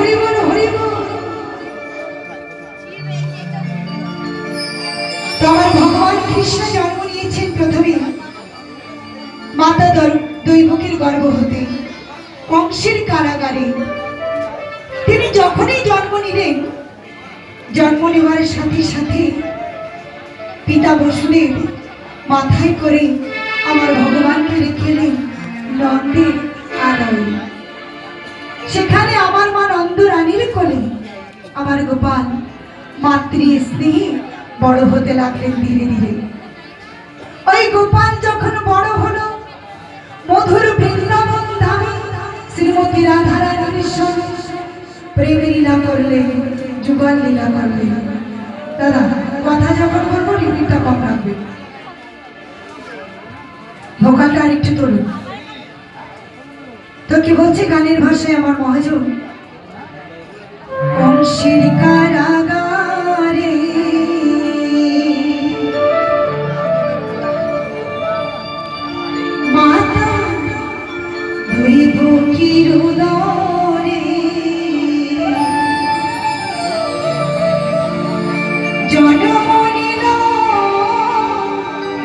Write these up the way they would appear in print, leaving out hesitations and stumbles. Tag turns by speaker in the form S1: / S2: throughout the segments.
S1: হরি বল হরি বল। তো আমার ভগবান কৃষ্ণ জন্ম নিয়েছেন প্রথমে মাতা দৈবকীর গর্ভ হতে কংসের কারাগারে। তিনি যখনই জন্ম নিলেন, জন্ম নেওয়ার সাথে সাথে পিতা বসুদেব মাথায় করে আমার ভগবানকে রেখেলেন নন্দের আড়ালে। সেখানে আমার মা নন্দরানীর কোলে আমার গোপাল মাতৃ স্নেহে বড় হতে লাগলেন ধীরে ধীরে। ওই গোপাল যখন বড় হলো, মধুর বৃন্দাবন ধামে শ্রীমতী রাধা রানীর সঙ্গে প্রেমের লীলা করলেন, যুগল লীলা করলেন। দাদা কথা যখন বলবো রিপিটটা কম রাখবে, ভোকালটা আরেকটু তুলুন। তো কি বলছে গানের ভাষায় আমার মহাজন? কংসের কারাগারে মাতা দৈবকীর উদরে জন্ম নিল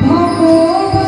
S1: ভগবান।